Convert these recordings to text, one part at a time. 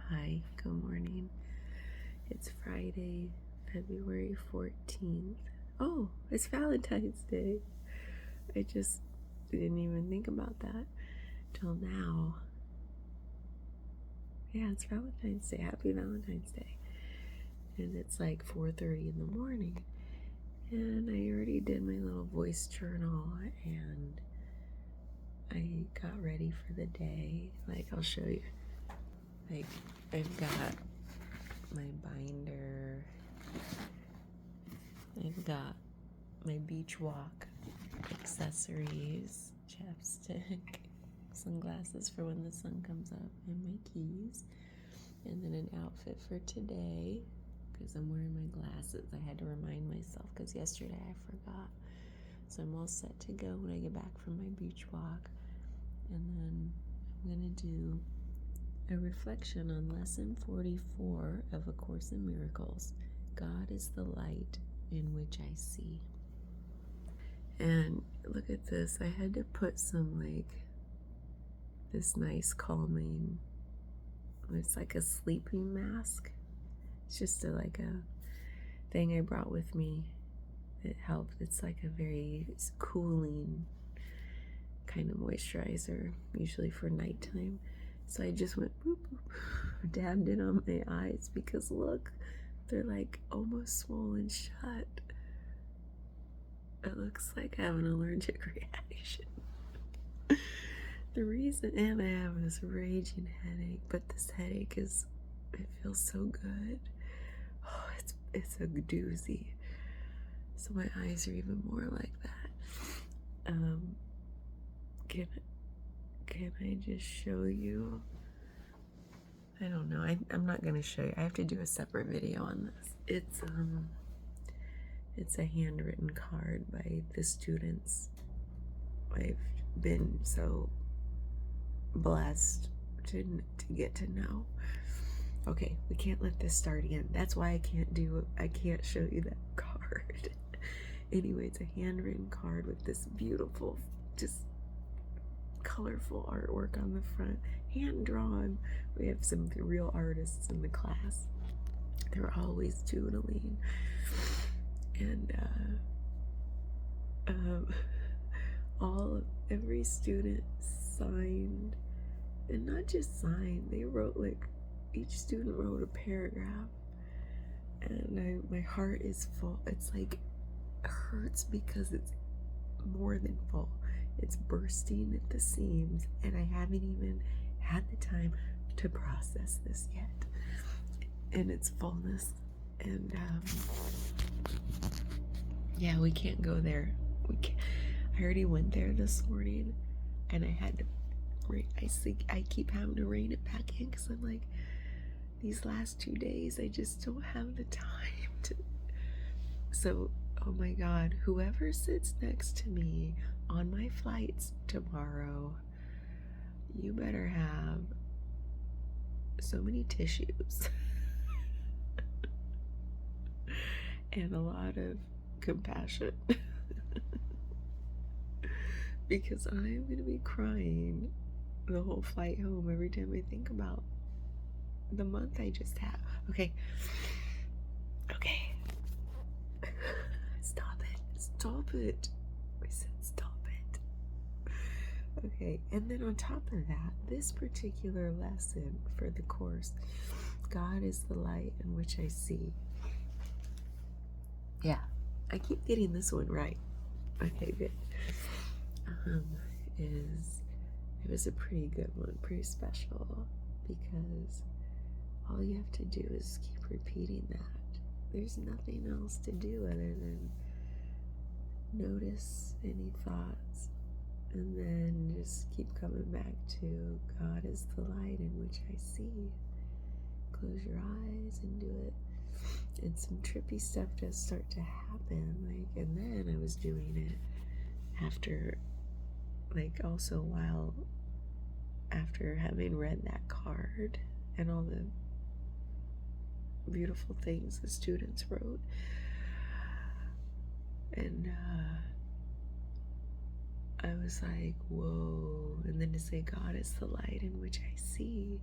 Hi, good morning. It's Friday, February 14th. Oh, it's Valentine's Day. I just didn't even think about that till now. Yeah, it's Valentine's Day. Happy Valentine's Day. And it's like 4:30 in the morning. And I already did my little voice journal and I got ready for the day. Like, I'll show you. Like, I've got my binder. I've got my beach walk accessories, chapstick, sunglasses for when the sun comes up, and my keys. And then an outfit for today, because I'm wearing my glasses. I had to remind myself because yesterday I forgot. So I'm all set to go when I get back from my beach walk. And then I'm going to do a reflection on lesson 44 of A Course in Miracles. God is the light in which I see. And look at this. I had to put some this nice calming, it's like a sleeping mask. It's just a thing I brought with me. It helped. It's like a very cooling kind of moisturizer, usually for nighttime. So I just went boop, boop, dabbed it on my eyes because look, they're like almost swollen shut. It looks like I have an allergic reaction. The reason, and I have this raging headache, but this headache it feels so good. Oh, it's a doozy. So my eyes are even more like that. Can I just show you? I don't know. I'm not gonna show you. I have to do a separate video on this. It's a handwritten card by the students I've been so blessed to get to know. Okay, we can't let this start again. That's why I can't show you that card. Anyway, it's a handwritten card with this beautiful, just colorful artwork on the front, hand drawn. We have some real artists in the class. They're always doodling, and every student signed, and not just signed. They wrote each student wrote a paragraph, and my heart is full. It's like it hurts because it's more than full. It's bursting at the seams, and I haven't even had the time to process this yet in its fullness. And yeah, we can't go there. I already went there this morning, and I had to. I keep having to rein it back in because I'm like, these last 2 days, I just don't have the time to. So, oh my God, whoever sits next to me on my flights tomorrow, you better have so many tissues and a lot of compassion because I'm going to be crying the whole flight home every time I think about the month I just had. Okay. Stop it. I said stop it. Okay, and then on top of that, this particular lesson for the course, God is the light in which I see. Yeah, I keep getting this one right. Okay, good. It was a pretty good one, pretty special, because all you have to do is keep repeating that. There's nothing else to do other than notice any thoughts and then just keep coming back to God is the light in which I see. Close your eyes and do it. And some trippy stuff does start to happen, and then I was doing it after, also while after having read that card and all the beautiful things the students wrote. And I was like, whoa. And then to say, God is the light in which I see.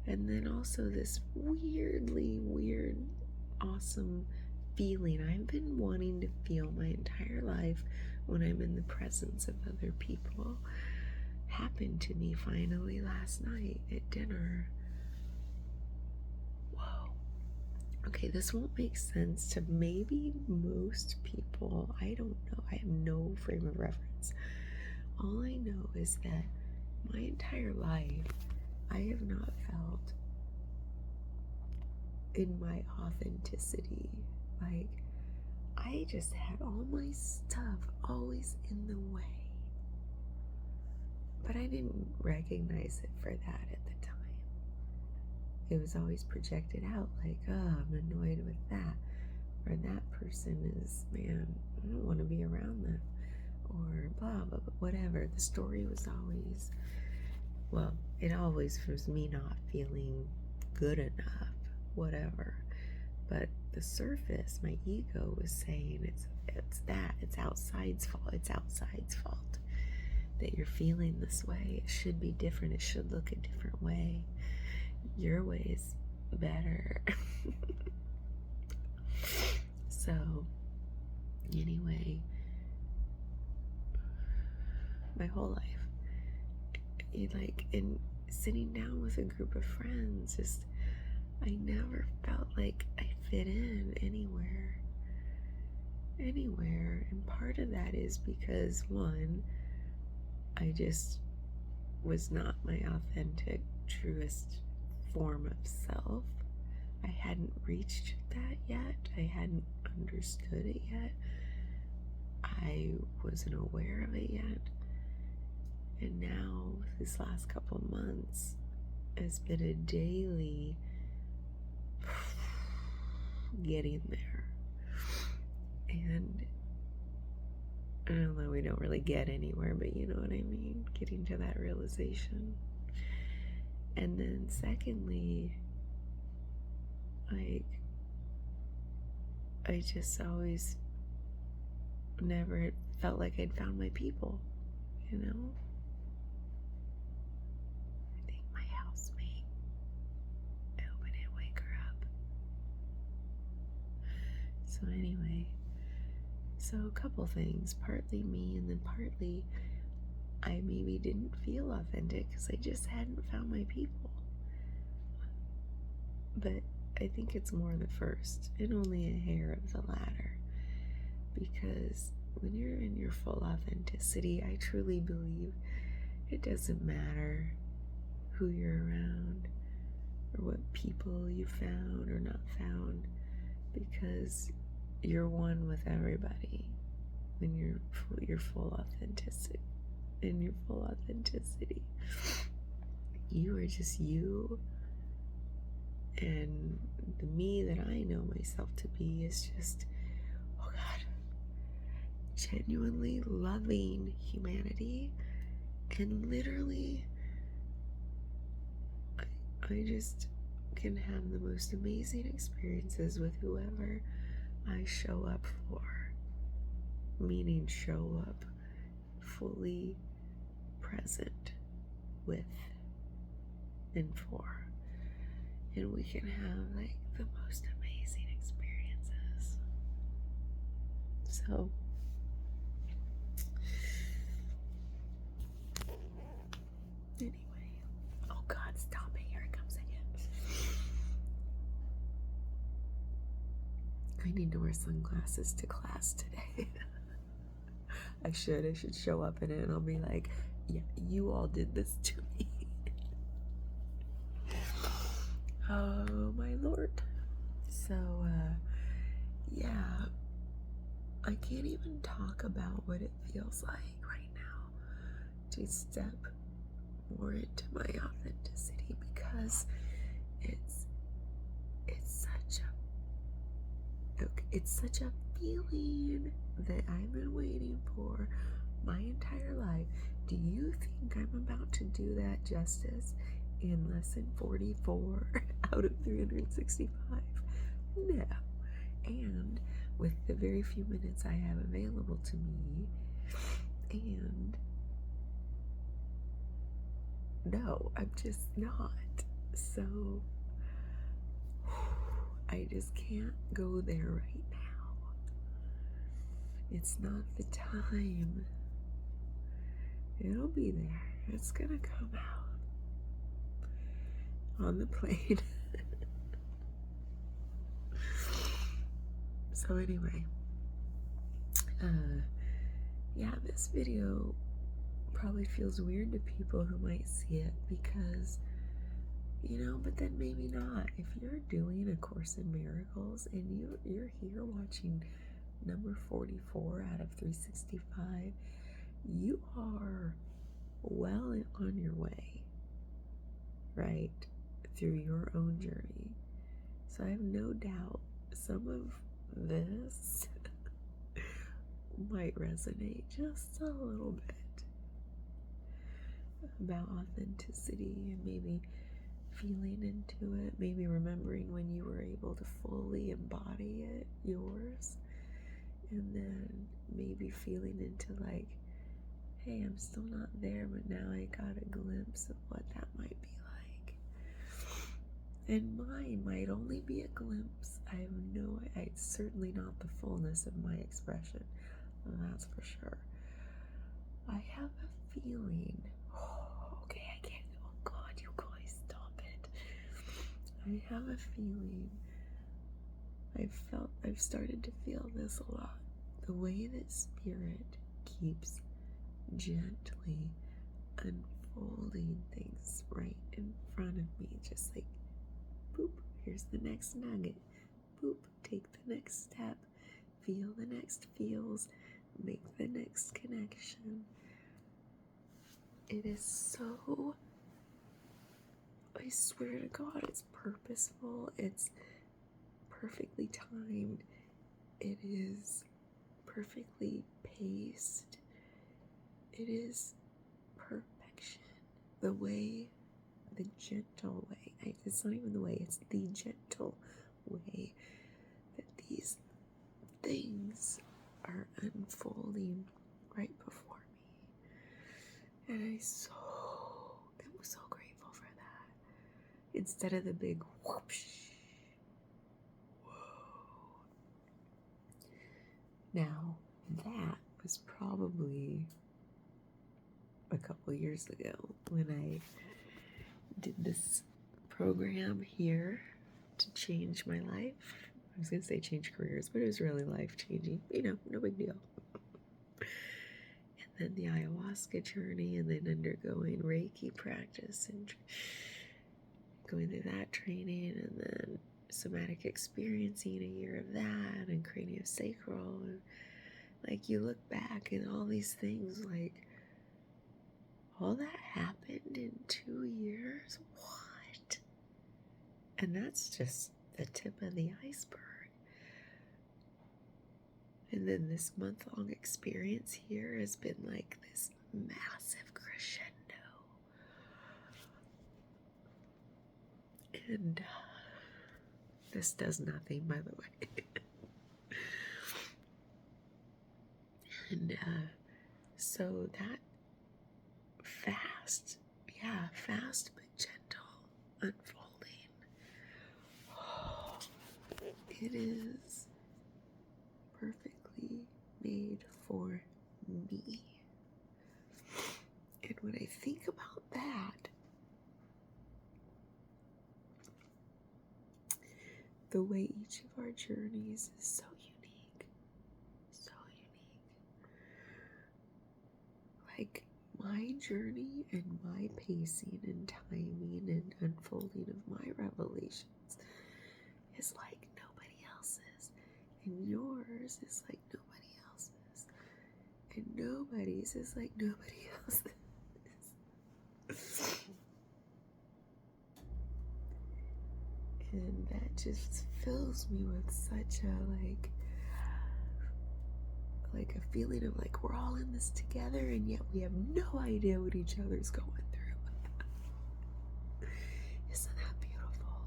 And then also this weirdly weird, awesome feeling I've been wanting to feel my entire life when I'm in the presence of other people happened to me finally last night at dinner. Whoa. Okay, this won't make sense to maybe most people. I don't know. I have no frame of reference. All I know is that my entire life, I have not felt in my authenticity. Like, I just had all my stuff always in the way. But I didn't recognize it for that at the time. It was always projected out like, oh, I'm annoyed with that. Or that person is, man, I don't want to be around them. Or blah, blah, blah, whatever. The story was always, well, it always was me not feeling good enough, whatever. But the surface, my ego was saying it's outside's fault. It's outside's fault that you're feeling this way. It should be different. It should look a different way. Your way is better. So, anyway, my whole life, in sitting down with a group of friends, just I never felt like I fit in anywhere. And part of that is because, one, I just was not my authentic, truest form of self. I hadn't reached that yet. I hadn't understood it yet. I wasn't aware of it yet. And now, this last couple months has been a daily getting there. And I don't know, we don't really get anywhere, but you know what I mean? Getting to that realization. And then secondly, like, I just always never felt like I'd found my people, you know? I think my housemate, I hope I didn't wake her up. So anyway, so a couple things, partly me and then partly I maybe didn't feel authentic because I just hadn't found my people. But I think it's more the first and only a hair of the latter, because when you're in your full authenticity, I truly believe it doesn't matter who you're around or what people you found or not found, because you're one with everybody when you're full authenticity. In your full authenticity, you are just you, and the me that I know myself to be is just, oh God, genuinely loving humanity, and literally I just can have the most amazing experiences with whoever I show up for, meaning show up fully present with and for, and we can have like the most amazing experiences. So anyway, oh God, stop it, here it comes again. I need to wear sunglasses to class today. I should show up in it and I'll be like, yeah, you all did this to me. Oh my Lord. So yeah, I can't even talk about what it feels like right now to step more into my authenticity, because it's such a feeling that I've been waiting for my entire life. Do you think I'm about to do that justice in lesson 44 out of 365? No. And with the very few minutes I have available to me, and no, I'm just not. So I just can't go there right now. It's not the time. It'll be there. It's gonna come out on the plane. So anyway, yeah, this video probably feels weird to people who might see it because, but then maybe not. If you're doing A Course in Miracles and you're here watching number 44 out of 365, you are well on your way, right, through your own journey. So I have no doubt some of this might resonate just a little bit about authenticity and maybe feeling into it, maybe remembering when you were able to fully embody it, yours, and then maybe feeling into like, hey, I'm still not there, but now I got a glimpse of what that might be like. And mine might only be a glimpse. It's certainly not the fullness of my expression. That's for sure. I have a feeling. Okay, I can't. Oh God, you guys, stop it. I have a feeling. I've started to feel this a lot. The way that Spirit keeps gently unfolding things right in front of me, just like, boop, here's the next nugget. Boop, take the next step. Feel the next feels. Make the next connection. It is so, I swear to God, it's purposeful. It's perfectly timed. It is perfectly paced. It is perfection. The gentle way. It's not even the way, it's the gentle way that these things are unfolding right before me. And I'm so grateful for that. Instead of the big whoosh. Whoa. Now, that was probably a couple years ago when I did this program here to change my life. I was going to say change careers, but it was really life-changing. No big deal. And then the ayahuasca journey, and then undergoing Reiki practice and going through that training, and then somatic experiencing, a year of that, and craniosacral. And like, you look back and all these things, like, all that happened in 2 years? What? And that's just the tip of the iceberg. And then this month-long experience here has been like this massive crescendo. And this does nothing, by the way. And so that fast but gentle unfolding. It is perfectly made for me. And when I think about that, the way each of our journeys is so unique. So unique. Like, my journey and my pacing and timing and unfolding of my revelations is like nobody else's. And yours is like nobody else's. And nobody's is like nobody else's. And that just fills me with such a like a feeling of like we're all in this together, and yet we have no idea what each other's going through. Isn't that beautiful?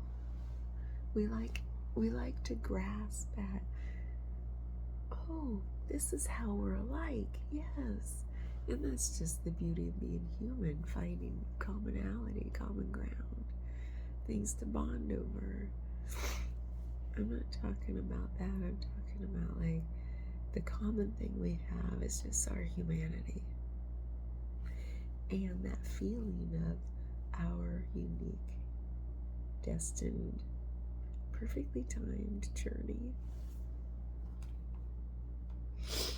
We like to grasp at, oh, this is how we're alike. Yes. And that's just the beauty of being human, finding commonality, common ground. things to bond over. I'm not talking about that. I'm talking about like the common thing we have is just our humanity and that feeling of our unique, destined, perfectly timed journey. It's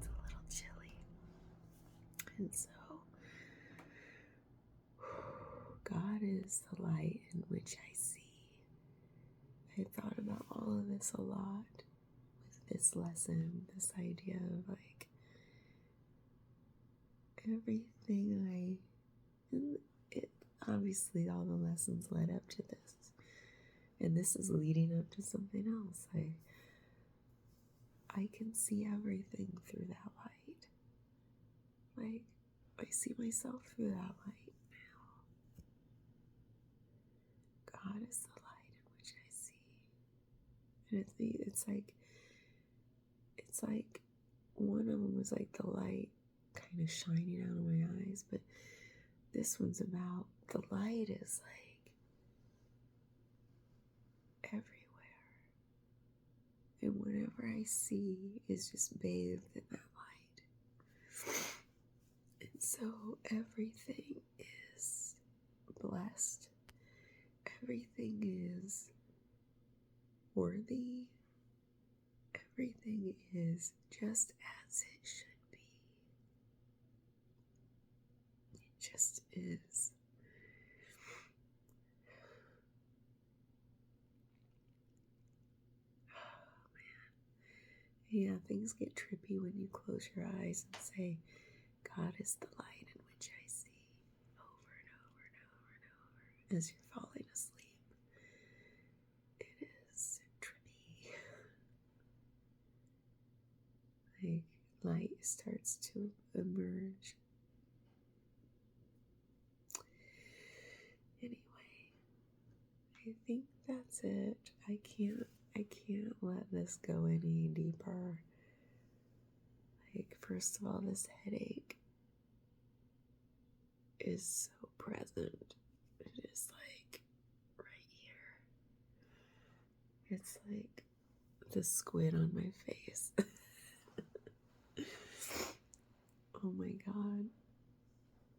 a little chilly. And so, God is the light in which I see. I thought about all of this a lot with this lesson, this idea of like everything and it obviously all the lessons led up to this. And this is leading up to something else. I can see everything through that light. Like, I see myself through that light now. God is the light in which I see. And it's like one of them was like the light kind of shining out of my eyes, but this one's about the light is like everywhere. And whatever I see is just bathed in that light. And so everything is blessed. Everything is worthy. Everything is just as it should be. It just is. Yeah, things get trippy when you close your eyes and say, God is the light in which I see, over and over and over and over, as you're falling asleep. It is trippy. Like, light starts to emerge. Anyway, I think that's it. I can't let this go any deeper. Like, first of all, this headache is so present. It is like right here. It's like the squid on my face. Oh my God.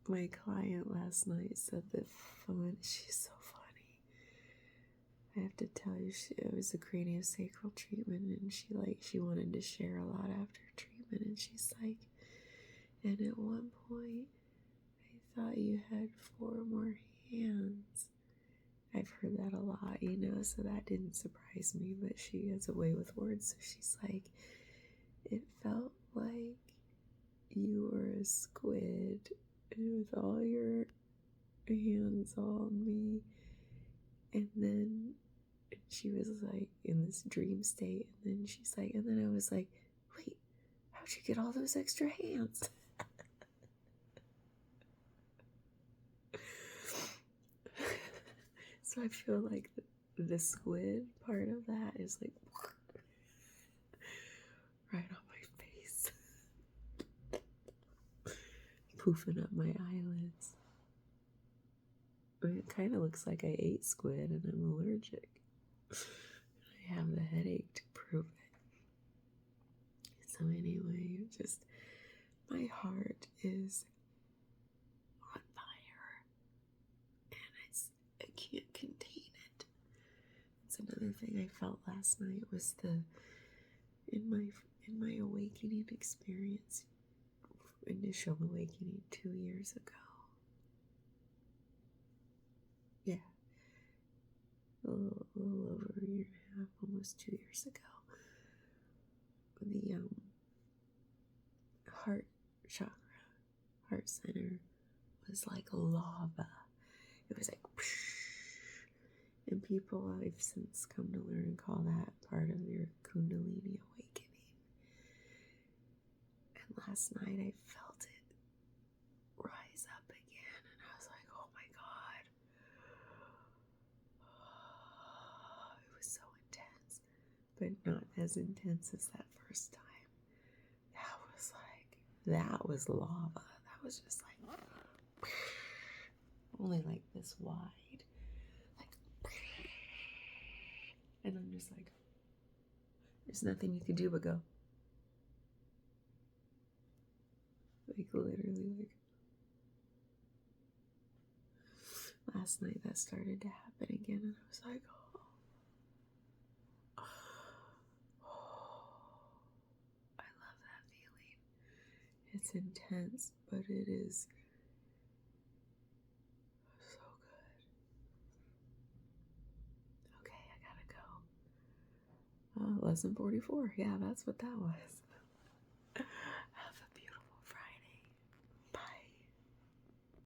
My client last night said that she's so funny. I have to tell you, it was a craniosacral treatment, and she wanted to share a lot after treatment, and she's like, and at one point, I thought you had 4 more hands. I've heard that a lot, so that didn't surprise me, but she has a way with words, so she's like, it felt like you were a squid, and with all your hands on me, and then she was like in this dream state, and then she's like, and then I was like, wait, how'd you get all those extra hands? So I feel like the squid part of that is like right on my face, poofing up my eyelids. I mean, it kind of looks like I ate squid and I'm allergic. I have the headache to prove it. So anyway, just my heart is on fire, and I can't contain it. It's another thing I felt last night was in my awakening experience, initial awakening 2 years ago. Yeah, a little over a year and a half, almost 2 years ago. The heart chakra, heart center was like lava. It was like, and people I've since come to learn call that part of your Kundalini awakening. And last night I felt it rise up again, and I was like, oh my God. It was so intense, but not as intense as that first time. That was lava. That was just like, only like this wide. Like, and I'm just like, there's nothing you can do but go. Like, literally, like, last night that started to happen again, and I was like, oh, I love that feeling. It's intense, but it is so good. Okay, I gotta go. Lesson 44. Yeah, that's what that was.